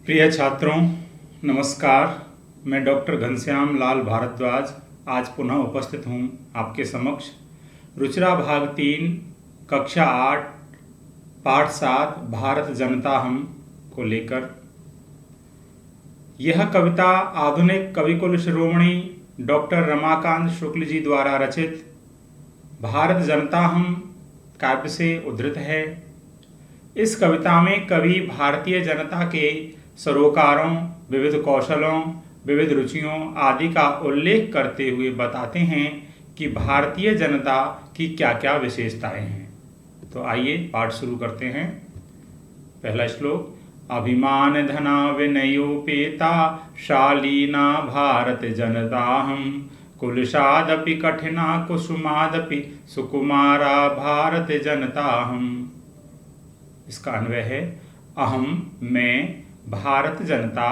प्रिय छात्रों, नमस्कार। मैं डॉक्टर घनश्याम लाल भारद्वाज आज पुनः उपस्थित हूँ आपके समक्ष रुचिरा भाग 3 कक्षा 8 पाठ 7 भारत जनता हम को लेकर। यह कविता आधुनिक कविकुल शिरोमणि डॉक्टर रमाकांत शुक्ल जी द्वारा रचित भारत जनता हम काव्य से उद्धृत है। इस कविता में कवि भारतीय जनता के सरोकारों, विविध कौशलों, विविध रुचियों आदि का उल्लेख करते हुए बताते हैं कि भारतीय जनता की क्या क्या विशेषताएं हैं। तो आइए पाठ शुरू करते हैं। पहला श्लोक। अभिमान धना विनयोपेता शालीना भारत जनता हम कुलशादपि कठिना कुसुमादपि सुकुमारा भारत जनता हम। इसका अन्वय है अहम मैं भारत जनता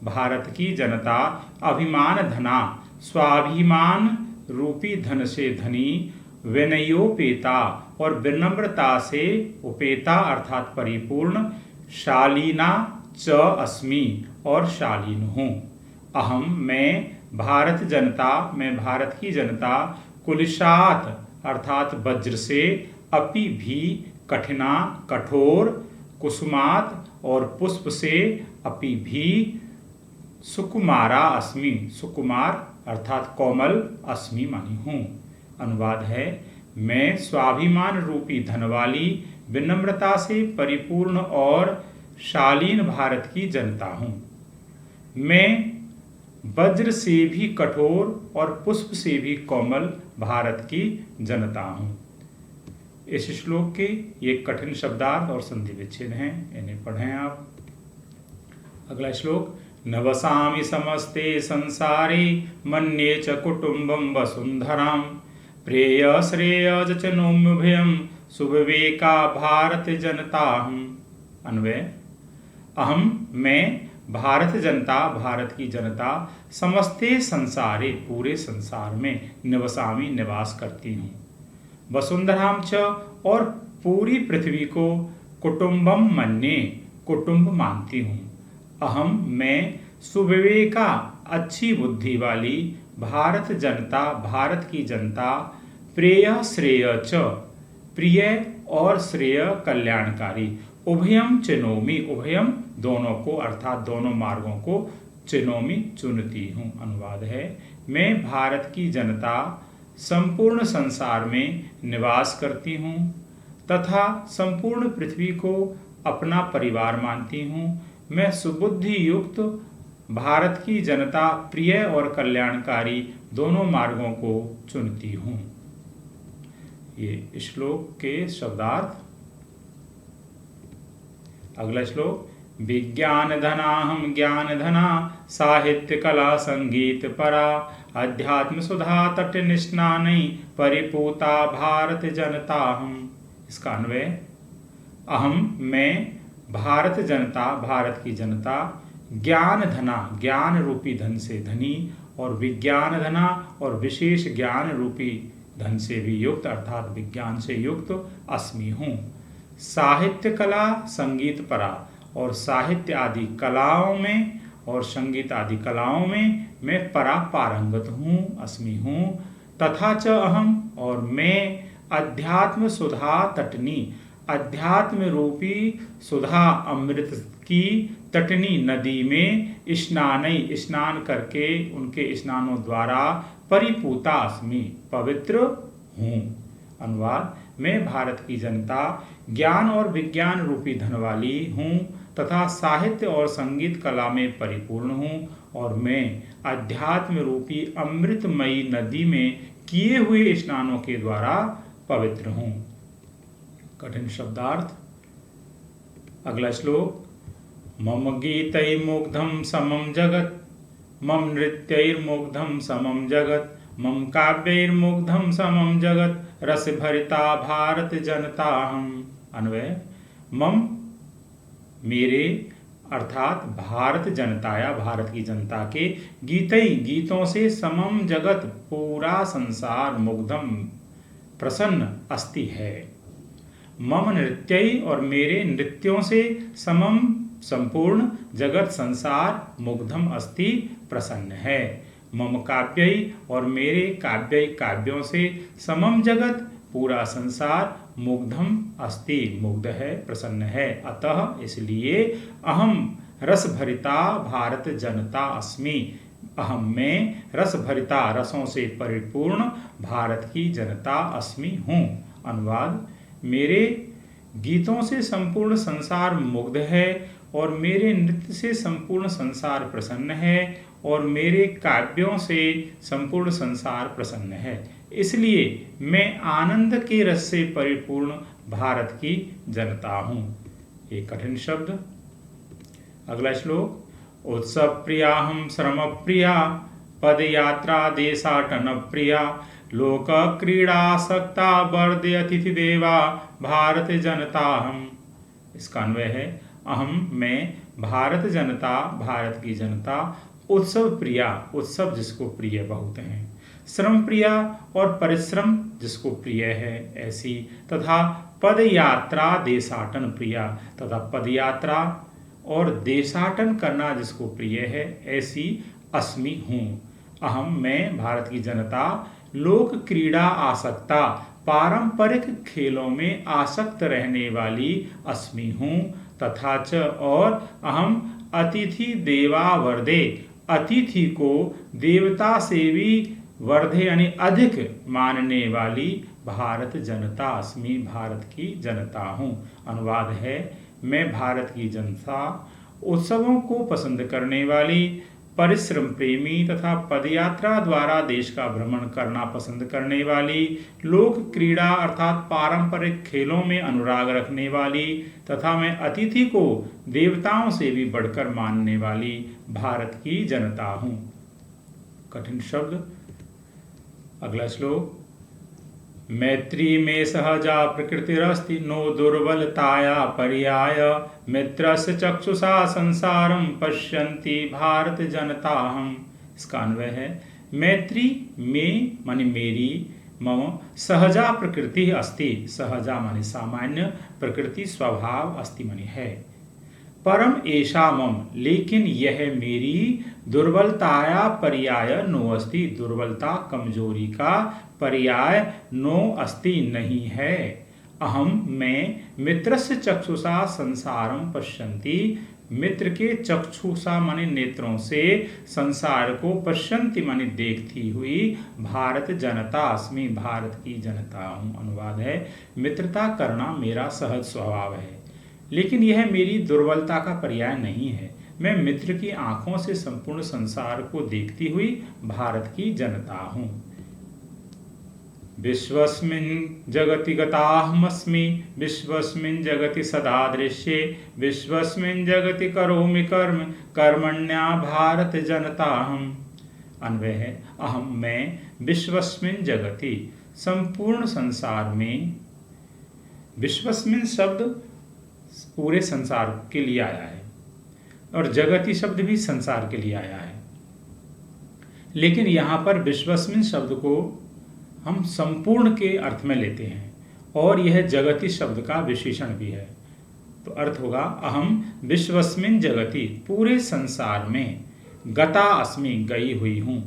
भारत की जनता अभिमान धना स्वाभिमान रूपी धन से धनी विनयोपेता और विनम्रता से उपेता अर्थात परिपूर्ण शालीना च अस्मि और शालीन हूँ। अहम मैं भारत जनता मैं भारत की जनता कुलशात अर्थात वज्र से अपि भी कठिना कठोर कुसुमात और पुष्प से अपि भी सुकुमारा अस्मि सुकुमार अर्थात कोमल अस्मि मानी हूँ। अनुवाद है मैं स्वाभिमान रूपी धन वाली विनम्रता से परिपूर्ण और शालीन भारत की जनता हूँ। मैं वज्र से भी कठोर और पुष्प से भी कोमल भारत की जनता हूँ। इस श्लोक के ये कठिन शब्दार्थ और संधि विच्छेद हैं, इन्हें पढ़ें आप। अगला श्लोक। न वसामि समस्ते संसारे मन्ये च कुटुम्बं वसुन्धरां प्रेय श्रेय च नोम्युभयं सुविवेका भारत जनता हम। अन्वय अहम मैं भारत जनता भारत की जनता समस्ते संसारे पूरे संसार में निवसामि निवास करती हूँ। वसुंधराम च और पूरी पृथ्वी को कुटुंबम मन्ये कुटुंब मानती हूँ। अहम मैं सुविवेका अच्छी बुद्धि वाली भारत जनता भारत की जनता प्रेय श्रेय च प्रिय और श्रेय कल्याणकारी उभयम चिनोमि उभयम दोनों को अर्थात दोनों मार्गों को चिनोमि चुनती हूँ। अनुवाद है मैं भारत की जनता संपूर्ण संसार में निवास करती हूँ तथा संपूर्ण पृथ्वी को अपना परिवार मानती हूँ। मैं सुबुद्धि युक्त भारत की जनता प्रिय और कल्याणकारी दोनों मार्गों को चुनती हूँ। ये श्लोक के शब्दार्थ। अगला श्लोक। विज्ञान धनाहम ज्ञान धना साहित्य कला संगीत परा अध्यात्म सुधा तट निष्णानै परिपूता भारत जनता हम। इसका अन्वय अहम मैं भारत जनता भारत की जनता ज्ञान धना ज्ञान रूपी धन से धनी और विज्ञान धना और विशेष ज्ञान रूपी धन से भी युक्त अर्थात विज्ञान से युक्त अस्मि हूँ। साहित्य कला संगीत परा और साहित्य आदि कलाओं में और संगीत आदि कलाओं में मैं परा पारंगत हूँ अस्मि हूँ। तथा च अहम और मैं अध्यात्म सुधा तटनी अध्यात्म रूपी सुधा अमृत की तटनी नदी में स्नान करके उनके स्नानों द्वारा परिपूता अस्मि पवित्र हूँ। अनुवाद मैं भारत की जनता ज्ञान और विज्ञान रूपी धन वाली हूँ तथा साहित्य और संगीत कला में परिपूर्ण हूँ और मैं अध्यात्म रूपी अमृतमयी नदी में किए हुए स्नानों के द्वारा पवित्र हूँ। कठिन शब्दार्थ। अगला श्लोक। मम गीतैर्मुग्धं समं जगत् मम नृत्यैर्मुग्धं समं जगत् मम काव्यैर्मुग्धं समं जगत् रस भरिता भारत जनता हम। अन्वय मम मेरे अर्थात भारत जनता या भारत की जनता के गीतों से समम जगत पूरा संसार मुग्धम प्रसन्न अस्ति है। मम नृत्यई और मेरे नृत्यों से समम संपूर्ण जगत संसार मुग्धम अस्ति प्रसन्न है। मम काव्यई और मेरे काव्यई काव्यों से समम जगत पूरा संसार मुग्धम अस्ति मुग्ध है, प्रसन्न है। अतः इसलिए अहम रसभरिता भारत जनता अस्मि, अहम में रसभरिता रसों से परिपूर्ण भारत की जनता अस्मि हूँ। अनुवाद: मेरे गीतों से संपूर्ण संसार मुग्ध है और मेरे नृत्य से संपूर्ण संसार प्रसन्न है और मेरे काव्यों से संपूर्ण संसार प्रसन्न है, इसलिए मैं आनंद के रस से परिपूर्ण भारत की जनता हूँ। ये कठिन शब्द। अगला श्लोक: उत्सव प्रियाहम श्रम प्रिया पद यात्रा देशाटन प्रिया लोक क्रीड़ासक्ता वर्दे अतिथि देवा भारत जनता हम। इसका अन्वय है: अहम मैं भारत जनता, भारत की जनता, उत्सव प्रिया उत्सव जिसको प्रिय बहुत हैं, श्रम प्रिया और परिश्रम जिसको प्रिय है ऐसी, तथा पद यात्रा देशाटन प्रिया तथा पद यात्रा और देशाटन करना जिसको प्रिय है ऐसी अस्मि हूँ। अहम मैं भारत की जनता लोक क्रीड़ा आसक्ता पारंपरिक खेलों में आसक्त रहने वाली अस्मि हूँ। तथा च और अहम अतिथि देवा वर्धे अतिथि को देवता से भी वर्धे यानी अधिक मानने वाली भारत जनता अस्मि भारत की जनता हूँ। अनुवाद है: मैं भारत की जनता उत्सवों को पसंद करने वाली, परिश्रम प्रेमी तथा पदयात्रा द्वारा देश का भ्रमण करना पसंद करने वाली, लोक क्रीड़ा अर्थात पारंपरिक खेलों में अनुराग रखने वाली तथा मैं अतिथि को देवताओं से भी बढ़कर मानने वाली भारत की जनता हूँ। कठिन शब्द। अगला श्लोक: मैत्री में सहजा प्रकृतिरस्ति नो दुर्बलताया पर्याय मित्रस्य चक्षुषा संसारम पश्यन्ति भारत जनता हम। इसका अन्वय है: मैत्री में माने मेरी, मम सहजा प्रकृति अस्ति, सहजा माने सामान्य, प्रकृति स्वभाव, अस्ति माने है, परम एषा मम लेकिन यह मेरी, दुर्बलताया पर्याय नो अस्ति दुर्बलता कमजोरी का पर्याय नो अस्ति नहीं है। अहम मैं मित्रस्य चक्षुषा संसारम पश्यन्ति, मित्र के चक्षुषा माने नेत्रों से संसार को, पश्यन्ति माने देखती हुई, भारत जनता अस्मि भारत की जनता हूँ। अनुवाद है: मित्रता करना मेरा सहज स्वभाव है लेकिन यह मेरी दुर्बलता का पर्याय नहीं है। मैं मित्र की आंखों से संपूर्ण संसार को देखती हुई भारत की जनता हूँ। विश्वस्मिन् जगति गताहमस्मि विश्वस्मिन् जगति सदा दृश्ये विश्वस्मिन् जगति करोमि कर्म कर्मण्या भारत जनता हम। अन्वय है: अहम मैं विश्वस्मिन् जगति संपूर्ण संसार में, विश्वस्मिन् शब्द पूरे संसार के लिए आया है और जगति शब्द भी संसार के लिए आया है, लेकिन यहाँ पर विश्वस्मिन् शब्द को हम संपूर्ण के अर्थ में लेते हैं और यह जगति शब्द का विशेषण भी है। तो अर्थ होगा: अहम विश्वस्मिन् जगति पूरे संसार में, गता अस्मि गई हुई हूँ।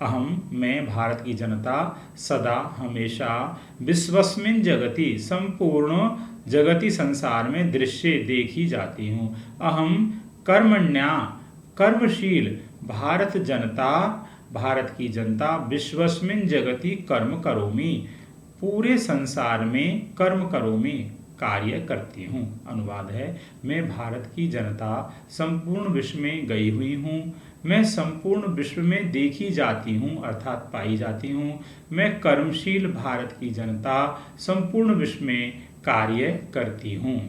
अहम मैं भारत की जनता सदा हमेशा, विश्वस्मिन् जगति संपूर्ण जगति संसार में दृश्य देखी जाती हूँ। अहम कर्मण्या कर्मशील भारत जनता भारत की जनता, विश्वस्मिन् जगति कर्म करोमि पूरे संसार में कर्म करोमि कार्य करती हूँ। अनुवाद है: मैं भारत की जनता संपूर्ण विश्व में गई हुई हूँ, मैं संपूर्ण विश्व में देखी जाती हूँ अर्थात पाई जाती हूँ। मैं कर्मशील भारत की जनता संपूर्ण विश्व में कार्य करती हूँ।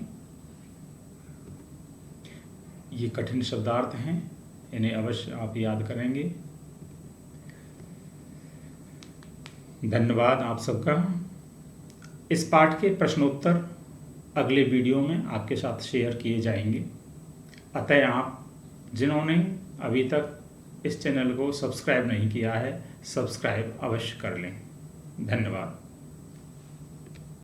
ये कठिन शब्दार्थ हैं, इन्हें अवश्य आप याद करेंगे। धन्यवाद आप सबका। इस पाठ के प्रश्नोत्तर अगले वीडियो में आपके साथ शेयर किए जाएंगे, अतः आप जिन्होंने अभी तक इस चैनल को सब्सक्राइब नहीं किया है, सब्सक्राइब अवश्य कर लें। धन्यवाद।